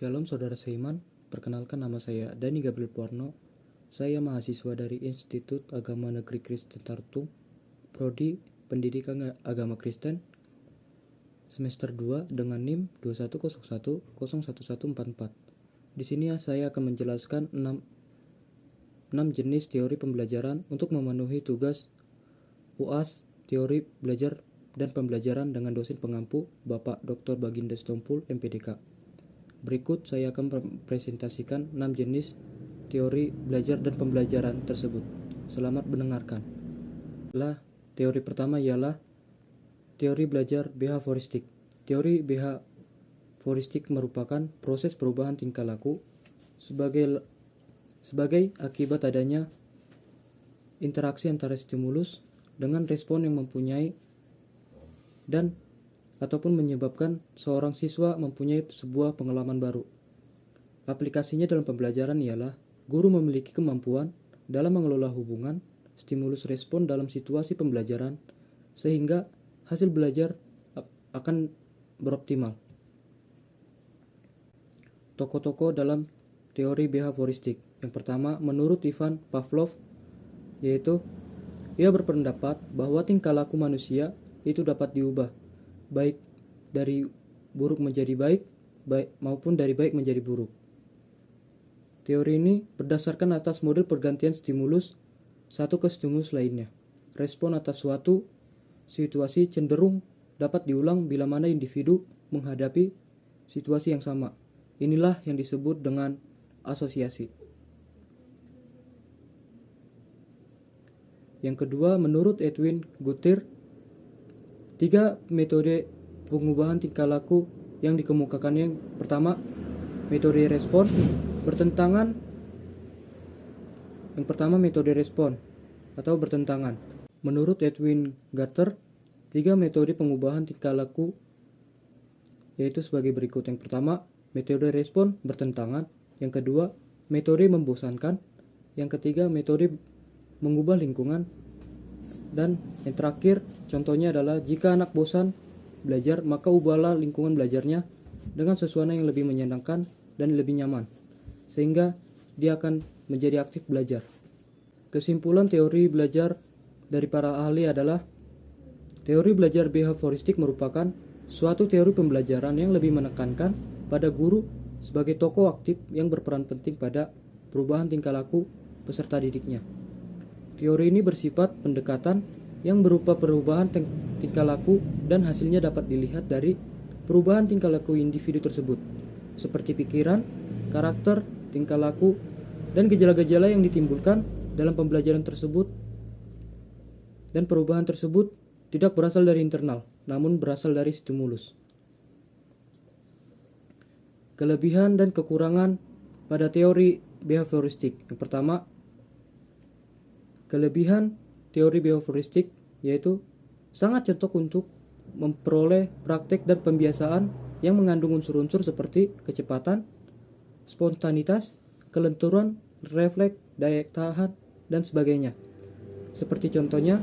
Shalom saudara seiman, perkenalkan nama saya Dani Gabriel Puarno. Saya mahasiswa dari Institut Agama Negeri Kristen Tartu, Prodi Pendidikan Agama Kristen, semester 2 dengan NIM 2101011144. Di sini saya akan menjelaskan 6 jenis teori pembelajaran untuk memenuhi tugas UAS, teori belajar dan pembelajaran dengan dosen pengampu Bapak Dr. Baginda Stompul, MPDK. Berikut saya akan mempresentasikan 6 jenis teori belajar dan pembelajaran tersebut. Selamat mendengarkan. Teori pertama ialah teori belajar behavioristik. Teori behavioristik merupakan proses perubahan tingkah laku sebagai akibat adanya interaksi antara stimulus dengan respon yang mempunyai dan ataupun menyebabkan seorang siswa mempunyai sebuah pengalaman baru. Aplikasinya dalam pembelajaran ialah guru memiliki kemampuan dalam mengelola hubungan stimulus respon dalam situasi pembelajaran sehingga hasil belajar akan beroptimal. Tokoh-tokoh dalam teori behavioristik. Yang pertama, menurut Ivan Pavlov, yaitu ia berpendapat bahwa tingkah laku manusia itu dapat diubah, baik dari buruk menjadi baik maupun dari baik menjadi buruk. Teori ini berdasarkan atas model pergantian stimulus satu ke stimulus lainnya. Respon atas suatu situasi cenderung dapat diulang bila mana individu menghadapi situasi yang sama. Inilah yang disebut dengan asosiasi. Yang kedua, menurut Edwin Guthrie, 3 metode pengubahan tingkah laku yang dikemukakan. Yang pertama, metode respon bertentangan. Yang pertama, metode respon atau bertentangan. Menurut Edwin Guthrie, 3 metode pengubahan tingkah laku yaitu sebagai berikut. Yang pertama, metode respon bertentangan. Yang kedua, metode membosankan. Yang ketiga, metode mengubah lingkungan. Dan yang terakhir, contohnya adalah jika anak bosan belajar, maka ubahlah lingkungan belajarnya dengan suasana yang lebih menyenangkan dan lebih nyaman, sehingga dia akan menjadi aktif belajar. Kesimpulan teori belajar dari para ahli adalah teori belajar behavioristik merupakan suatu teori pembelajaran yang lebih menekankan pada guru sebagai tokoh aktif yang berperan penting pada perubahan tingkah laku peserta didiknya. Teori ini bersifat pendekatan yang berupa perubahan tingkah laku dan hasilnya dapat dilihat dari perubahan tingkah laku individu tersebut, seperti pikiran, karakter, tingkah laku, dan gejala-gejala yang ditimbulkan dalam pembelajaran tersebut. Dan perubahan tersebut tidak berasal dari internal, namun berasal dari stimulus. Kelebihan dan kekurangan pada teori behavioristik. Yang pertama, kelebihan teori behavioristik yaitu sangat cocok untuk memperoleh praktek dan pembiasaan yang mengandung unsur-unsur seperti kecepatan, spontanitas, kelenturan, refleks, daya tahan, dan sebagainya. Seperti contohnya,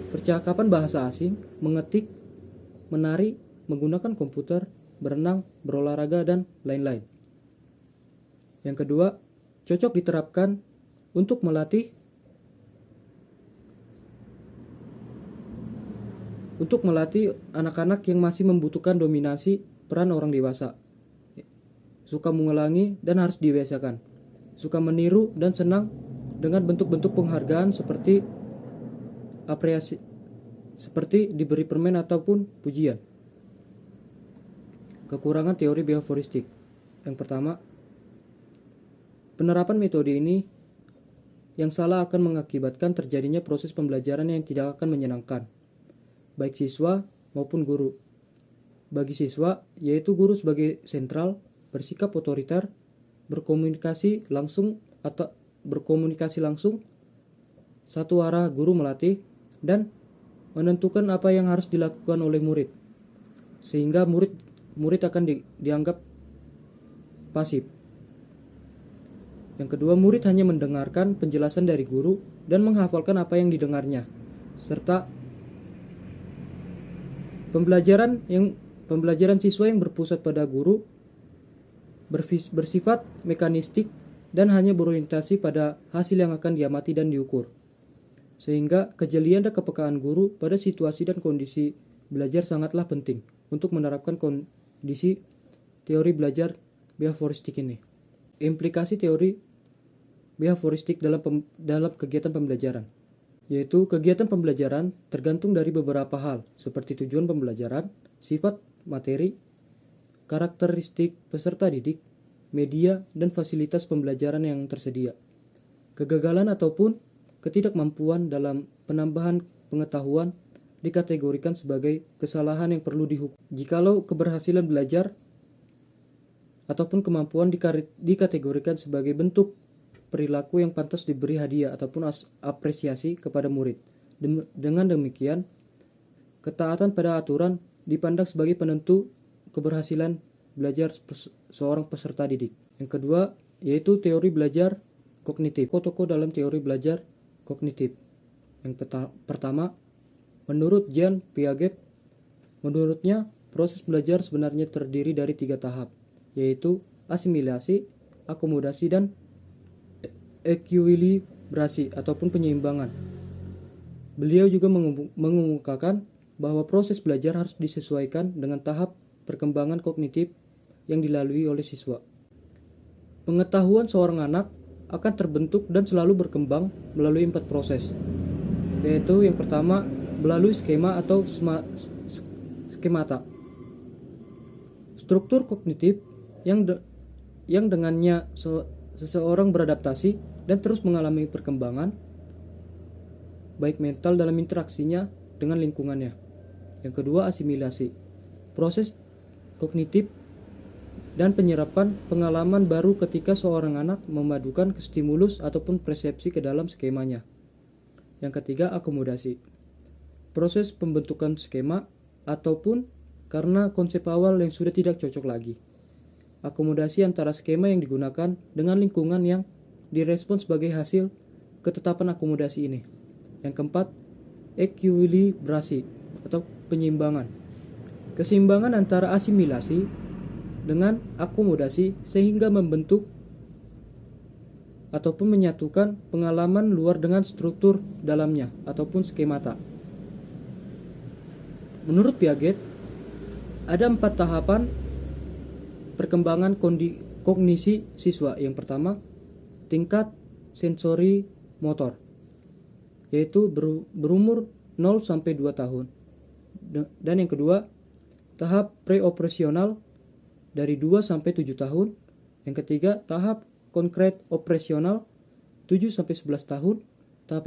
percakapan bahasa asing, mengetik, menari, menggunakan komputer, berenang, berolahraga, dan lain-lain. Yang kedua, cocok diterapkan untuk melatih anak-anak yang masih membutuhkan dominasi peran orang dewasa. Suka mengulangi dan harus dibiasakan. Suka meniru dan senang dengan bentuk-bentuk penghargaan seperti apresiasi, seperti diberi permen ataupun pujian. Kekurangan teori behavioristik. Yang pertama, penerapan metode ini yang salah akan mengakibatkan terjadinya proses pembelajaran yang tidak akan menyenangkan, baik siswa maupun guru. Bagi siswa, yaitu guru sebagai sentral, bersikap otoriter, berkomunikasi langsung, satu arah guru melatih dan menentukan apa yang harus dilakukan oleh murid, sehingga murid akan dianggap pasif. Yang kedua, murid hanya mendengarkan penjelasan dari guru dan menghafalkan apa yang didengarnya, serta pembelajaran siswa yang berpusat pada guru bersifat mekanistik dan hanya berorientasi pada hasil yang akan diamati dan diukur. Sehingga kejelian dan kepekaan guru pada situasi dan kondisi belajar sangatlah penting untuk menerapkan kondisi teori belajar behavioristik ini. Implikasi teori behavioristik dalam kegiatan pembelajaran, yaitu kegiatan pembelajaran tergantung dari beberapa hal seperti tujuan pembelajaran, sifat materi, karakteristik peserta didik, media, dan fasilitas pembelajaran yang tersedia. Kegagalan ataupun ketidakmampuan dalam penambahan pengetahuan dikategorikan sebagai kesalahan yang perlu dihukum. Jikalau keberhasilan belajar ataupun kemampuan dikategorikan sebagai bentuk perilaku yang pantas diberi hadiah ataupun apresiasi kepada murid. Dengan demikian, ketaatan pada aturan dipandang sebagai penentu keberhasilan belajar seorang peserta didik. Yang kedua, yaitu teori belajar kognitif. Tokoh dalam teori belajar kognitif. Yang pertama, menurut Jean Piaget, menurutnya proses belajar sebenarnya terdiri dari 3 tahap, yaitu asimilasi, akomodasi, dan ekuilibrasi ataupun penyeimbangan. Beliau juga mengemukakan bahwa proses belajar harus disesuaikan dengan tahap perkembangan kognitif yang dilalui oleh siswa. Pengetahuan seorang anak akan terbentuk dan selalu berkembang melalui 4 proses, yaitu yang pertama melalui skema atau skemata. Struktur kognitif yang dengannya seseorang beradaptasi dan terus mengalami perkembangan baik mental dalam interaksinya dengan lingkungannya. Yang kedua, asimilasi. Proses kognitif dan penyerapan pengalaman baru ketika seorang anak memadukan stimulus ataupun persepsi ke dalam skemanya. Yang ketiga, akomodasi. Proses pembentukan skema ataupun karena konsep awal yang sudah tidak cocok lagi. Akomodasi antara skema yang digunakan dengan lingkungan yang direspon sebagai hasil ketetapan akomodasi ini. Yang keempat, ekuilibrasi atau penyeimbangan. Keseimbangan antara asimilasi dengan akomodasi sehingga membentuk ataupun menyatukan pengalaman luar dengan struktur dalamnya ataupun skemata. Menurut Piaget, ada 4 tahapan perkembangan kognisi siswa. Yang pertama, tingkat sensori motor, yaitu berumur 0 sampai 2 tahun. Dan yang kedua, tahap preoperasional dari 2 sampai 7 tahun. Yang ketiga, tahap konkret operasional 7 sampai 11 tahun. Tahap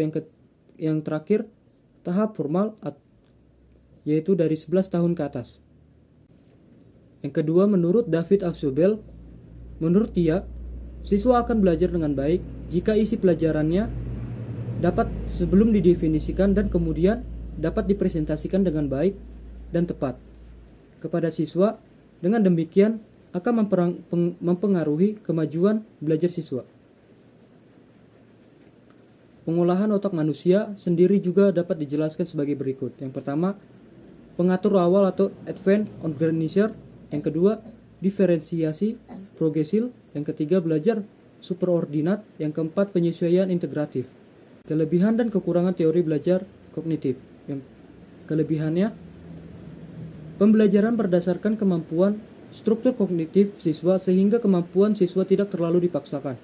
yang terakhir, tahap formal yaitu dari 11 tahun ke atas. Yang kedua, menurut David Ausubel, menurut dia, siswa akan belajar dengan baik jika isi pelajarannya dapat sebelum didefinisikan dan kemudian dapat dipresentasikan dengan baik dan tepat kepada siswa. Dengan demikian akan mempengaruhi kemajuan belajar siswa. Pengolahan otak manusia sendiri juga dapat dijelaskan sebagai berikut. Yang pertama, pengatur awal atau advanced organizer. Yang kedua, diferensiasi progresif. Yang ketiga, belajar superordinat. Yang keempat, penyesuaian integratif. Kelebihan dan kekurangan teori belajar kognitif. Yang kelebihannya, pembelajaran berdasarkan kemampuan struktur kognitif siswa sehingga kemampuan siswa tidak terlalu dipaksakan.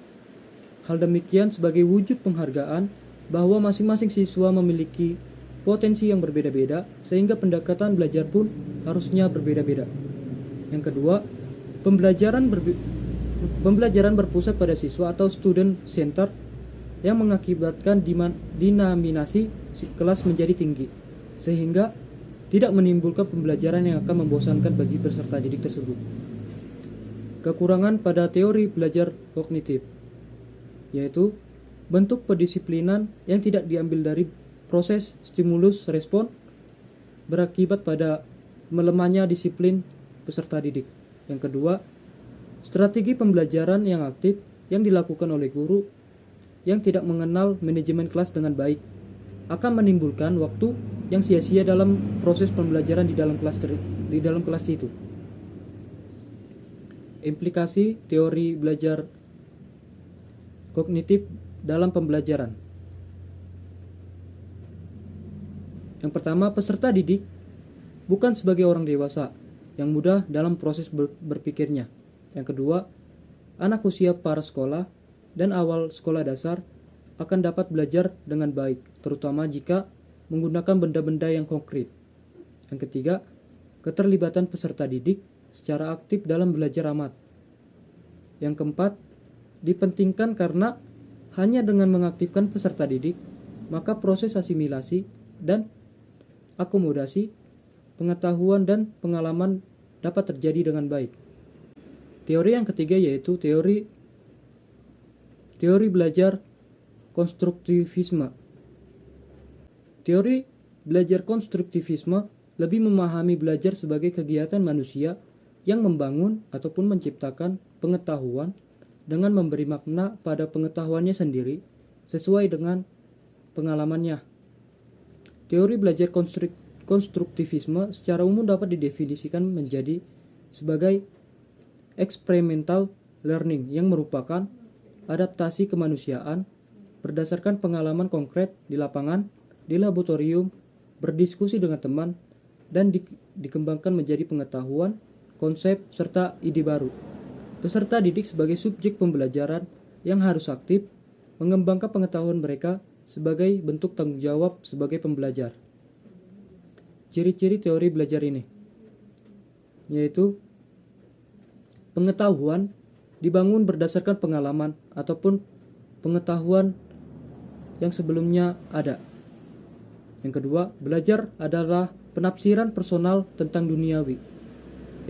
Hal demikian sebagai wujud penghargaan bahwa masing-masing siswa memiliki potensi yang berbeda-beda sehingga pendekatan belajar pun harusnya berbeda-beda. Yang kedua, pembelajaran berpusat pada siswa atau student center yang mengakibatkan dinaminasi kelas menjadi tinggi sehingga tidak menimbulkan pembelajaran yang akan membosankan bagi peserta didik tersebut. Kekurangan pada teori belajar kognitif, yaitu bentuk pendisiplinan yang tidak diambil dari proses stimulus respon, berakibat pada melemahnya disiplin peserta didik. Yang kedua, strategi pembelajaran yang aktif yang dilakukan oleh guru yang tidak mengenal manajemen kelas dengan baik akan menimbulkan waktu yang sia-sia dalam proses pembelajaran di dalam kelas itu. Implikasi teori belajar kognitif dalam pembelajaran. Yang pertama, peserta didik bukan sebagai orang dewasa yang mudah dalam proses berpikirnya. Yang kedua, anak usia prasekolah dan awal sekolah dasar akan dapat belajar dengan baik, terutama jika menggunakan benda-benda yang konkret. Yang ketiga, keterlibatan peserta didik secara aktif dalam belajar amat. Yang keempat, dipentingkan karena hanya dengan mengaktifkan peserta didik, maka proses asimilasi dan akomodasi, pengetahuan dan pengalaman dapat terjadi dengan baik. Teori yang ketiga yaitu teori belajar konstruktivisme. Teori belajar konstruktivisme lebih memahami belajar sebagai kegiatan manusia yang membangun ataupun menciptakan pengetahuan dengan memberi makna pada pengetahuannya sendiri sesuai dengan pengalamannya. Teori belajar konstruktivisme secara umum dapat didefinisikan menjadi sebagai experimental learning yang merupakan adaptasi kemanusiaan berdasarkan pengalaman konkret di lapangan, di laboratorium, berdiskusi dengan teman, dan dikembangkan menjadi pengetahuan, konsep, serta ide baru. Peserta didik sebagai subjek pembelajaran yang harus aktif mengembangkan pengetahuan mereka sebagai bentuk tanggung jawab sebagai pembelajar. Ciri-ciri teori belajar ini yaitu pengetahuan dibangun berdasarkan pengalaman ataupun pengetahuan yang sebelumnya ada. Yang kedua, belajar adalah penafsiran personal tentang duniawi.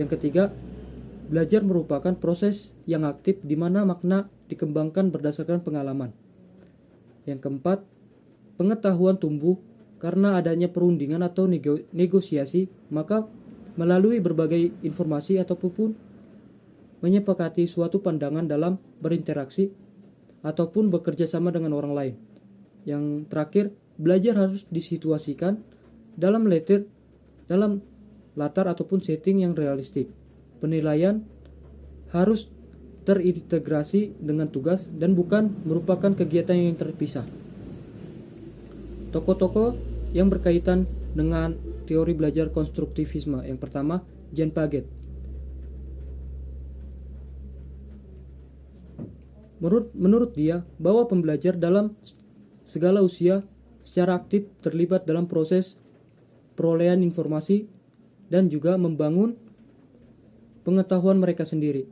Yang ketiga, belajar merupakan proses yang aktif di mana makna dikembangkan berdasarkan pengalaman. Yang keempat, pengetahuan tumbuh karena adanya perundingan atau negosiasi, maka melalui berbagai informasi ataupun menyepakati suatu pandangan dalam berinteraksi ataupun bekerja sama dengan orang lain. Yang terakhir, belajar harus disituasikan dalam latar ataupun setting yang realistik. Penilaian harus terintegrasi dengan tugas dan bukan merupakan kegiatan yang terpisah. Tokoh-tokoh yang berkaitan dengan teori belajar konstruktivisme. Yang pertama, Jean Piaget. Menurut dia, bahwa pembelajar dalam segala usia secara aktif terlibat dalam proses perolehan informasi dan juga membangun pengetahuan mereka sendiri.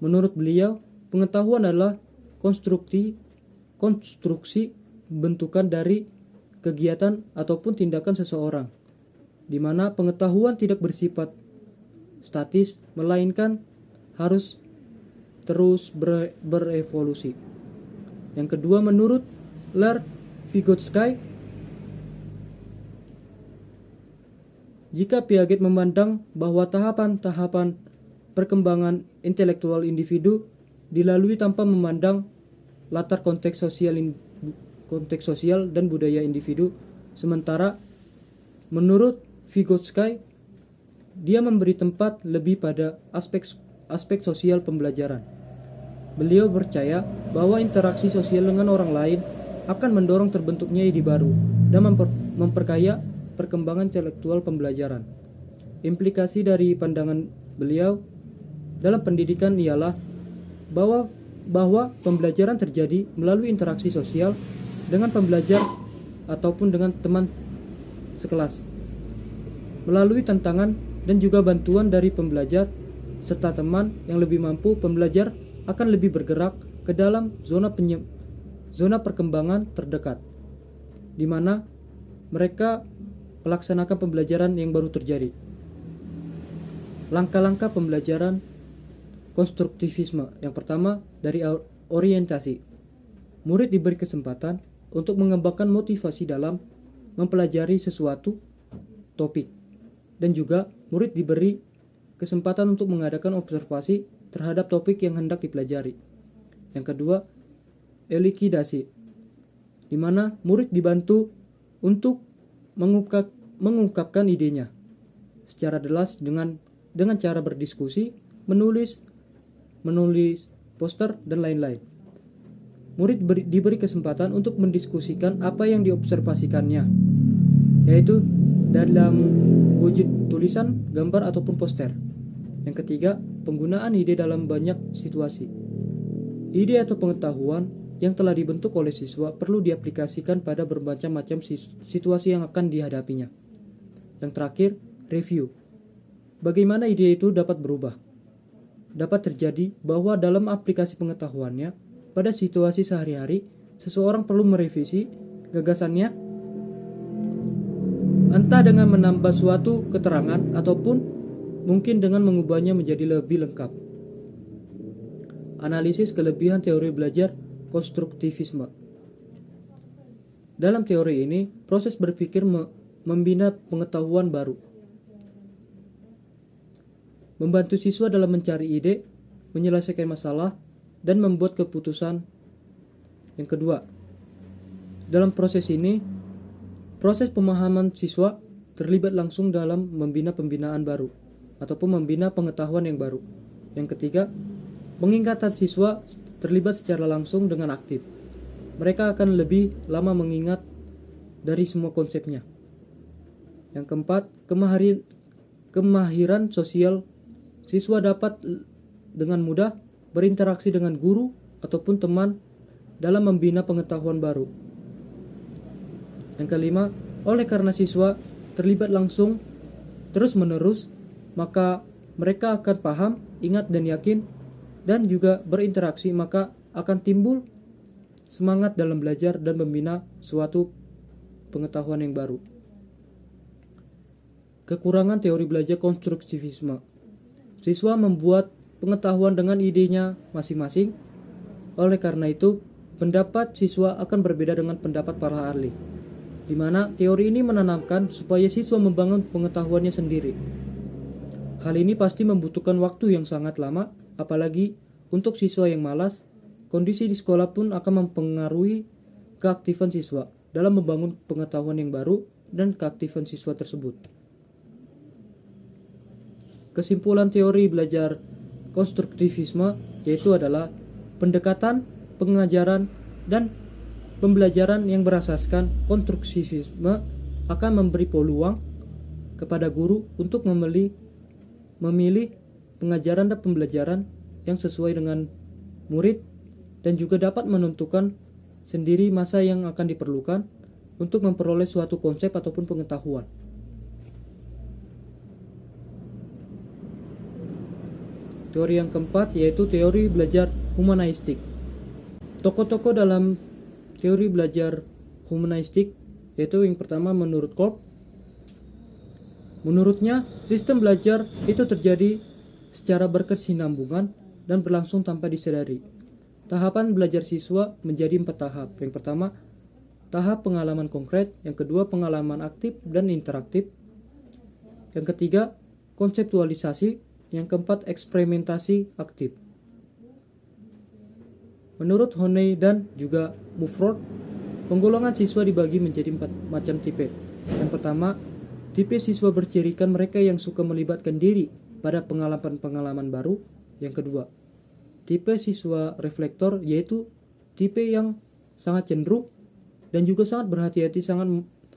Menurut beliau, pengetahuan adalah konstruksi bentukan dari kegiatan ataupun tindakan seseorang, di mana pengetahuan tidak bersifat statis, melainkan harus terus berevolusi. Yang kedua, menurut Lev Vygotsky, jika Piaget memandang bahwa tahapan-tahapan perkembangan intelektual individu dilalui tanpa memandang latar konteks sosial dan budaya individu, sementara menurut Vygotsky dia memberi tempat lebih pada aspek sosial pembelajaran. Beliau percaya bahwa interaksi sosial dengan orang lain akan mendorong terbentuknya ide baru dan memperkaya perkembangan intelektual pembelajaran. Implikasi dari pandangan beliau dalam pendidikan ialah bahwa pembelajaran terjadi melalui interaksi sosial dengan pembelajar ataupun dengan teman sekelas, melalui tantangan dan juga bantuan dari pembelajar serta teman yang lebih mampu. Pembelajar akan lebih bergerak ke dalam zona perkembangan terdekat, di mana mereka melaksanakan pembelajaran yang baru terjadi. Langkah-langkah pembelajaran konstruktivisme. Yang pertama, dari orientasi. Murid diberi kesempatan untuk mengembangkan motivasi dalam mempelajari sesuatu topik, dan juga murid diberi kesempatan untuk mengadakan observasi terhadap topik yang hendak dipelajari. Yang kedua, elucidasi, di mana murid dibantu untuk mengungkapkan idenya secara jelas dengan cara berdiskusi, menulis poster, dan lain-lain. Murid diberi kesempatan untuk mendiskusikan apa yang diobservasikannya, yaitu dalam wujud tulisan, gambar, ataupun poster. Yang ketiga, penggunaan ide dalam banyak situasi. Ide atau pengetahuan yang telah dibentuk oleh siswa perlu diaplikasikan pada bermacam-macam situasi yang akan dihadapinya. Yang terakhir, review. Bagaimana ide itu dapat berubah? Dapat terjadi bahwa dalam aplikasi pengetahuannya, pada situasi sehari-hari, seseorang perlu merevisi gagasannya, entah dengan menambah suatu keterangan ataupun mungkin dengan mengubahnya menjadi lebih lengkap. Analisis kelebihan teori belajar konstruktivisme. Dalam teori ini, proses berpikir membina pengetahuan baru, membantu siswa dalam mencari ide, menyelesaikan masalah, dan membuat keputusan. Yang kedua, dalam proses ini, proses pemahaman siswa terlibat langsung dalam membina pembinaan baru ataupun membina pengetahuan yang baru. Yang ketiga, pengingatan siswa terlibat secara langsung dengan aktif. Mereka akan lebih lama mengingat dari semua konsepnya. Yang keempat, kemahiran sosial. Siswa dapat dengan mudah berinteraksi dengan guru ataupun teman dalam membina pengetahuan baru. Yang kelima, oleh karena siswa terlibat langsung terus-menerus, maka mereka akan paham, ingat, dan yakin, dan juga berinteraksi, maka akan timbul semangat dalam belajar dan membina suatu pengetahuan yang baru. Kekurangan teori belajar konstruktivisme. Siswa membuat pengetahuan dengan idenya masing-masing. Oleh karena itu, pendapat siswa akan berbeda dengan pendapat para ahli, di mana teori ini menanamkan supaya siswa membangun pengetahuannya sendiri. Hal ini pasti membutuhkan waktu yang sangat lama, apalagi untuk siswa yang malas. Kondisi di sekolah pun akan mempengaruhi keaktifan siswa dalam membangun pengetahuan yang baru dan keaktifan siswa tersebut. Kesimpulan teori belajar konstruktivisme yaitu adalah pendekatan, pengajaran, dan pembelajaran yang berasaskan konstruktivisme akan memberi peluang kepada guru untuk memilih pengajaran dan pembelajaran yang sesuai dengan murid dan juga dapat menentukan sendiri masa yang akan diperlukan untuk memperoleh suatu konsep ataupun pengetahuan. Teori yang keempat yaitu teori belajar humanistik. Tokoh-tokoh dalam teori belajar humanistik yaitu yang pertama menurut Kolb. Menurutnya, sistem belajar itu terjadi secara berkesinambungan dan berlangsung tanpa disadari. Tahapan belajar siswa menjadi 4 tahap. Yang pertama, tahap pengalaman konkret. Yang kedua, pengalaman aktif dan interaktif. Yang ketiga, konseptualisasi. Yang keempat, eksperimentasi aktif. Menurut Honey dan juga Mufrod, penggolongan siswa dibagi menjadi 4 macam tipe. Yang pertama, tipe siswa bercirikan mereka yang suka melibatkan diri pada pengalaman-pengalaman baru. Yang kedua, tipe siswa reflektor yaitu tipe yang sangat cenderung dan juga sangat berhati-hati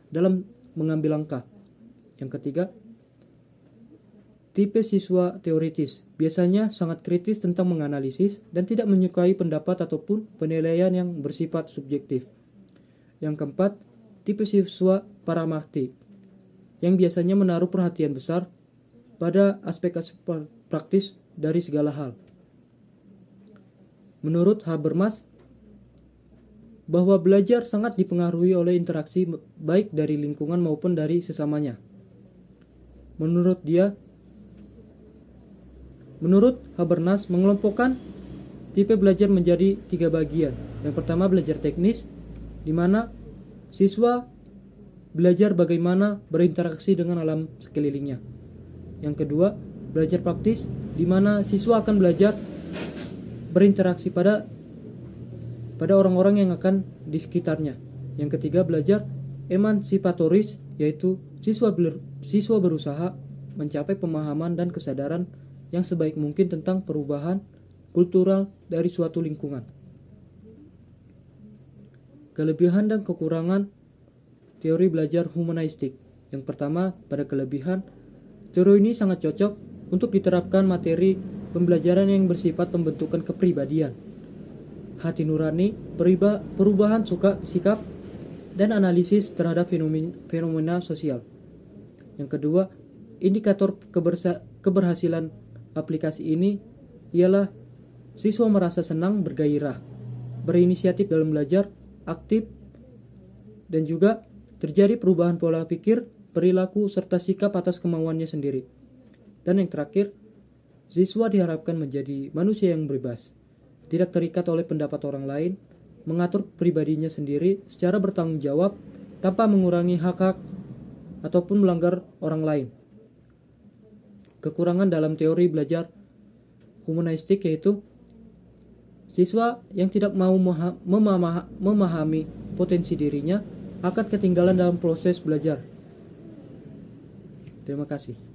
dalam mengambil langkah. Yang ketiga, tipe siswa teoritis biasanya sangat kritis tentang menganalisis dan tidak menyukai pendapat ataupun penilaian yang bersifat subjektif. Yang keempat, tipe siswa pragmatik yang biasanya menaruh perhatian besar pada aspek-aspek praktis dari segala hal. Menurut Habermas, bahwa belajar sangat dipengaruhi oleh interaksi baik dari lingkungan maupun dari sesamanya. Menurut Habermas mengelompokkan tipe belajar menjadi 3 bagian. Yang pertama, belajar teknis, di mana siswa belajar bagaimana berinteraksi dengan alam sekelilingnya. Yang kedua, belajar praktis, di mana siswa akan belajar berinteraksi pada orang-orang yang akan di sekitarnya. Yang ketiga, belajar emansipatoris, yaitu siswa berusaha mencapai pemahaman dan kesadaran yang sebaik mungkin tentang perubahan kultural dari suatu lingkungan. Kelebihan dan kekurangan teori belajar humanistik. Yang pertama, pada kelebihan, teori ini sangat cocok untuk diterapkan materi pembelajaran yang bersifat pembentukan kepribadian, hati nurani, perubahan sikap, dan analisis terhadap fenomena sosial. Yang kedua, indikator keberhasilan aplikasi ini ialah siswa merasa senang, bergairah, berinisiatif dalam belajar, aktif, dan juga terjadi perubahan pola pikir, perilaku, serta sikap atas kemauannya sendiri. Dan yang terakhir, siswa diharapkan menjadi manusia yang bebas, tidak terikat oleh pendapat orang lain, mengatur pribadinya sendiri secara bertanggung jawab tanpa mengurangi hak-hak ataupun melanggar orang lain. Kekurangan dalam teori belajar humanistik yaitu siswa yang tidak mau memahami potensi dirinya akan ketinggalan dalam proses belajar. Terima kasih.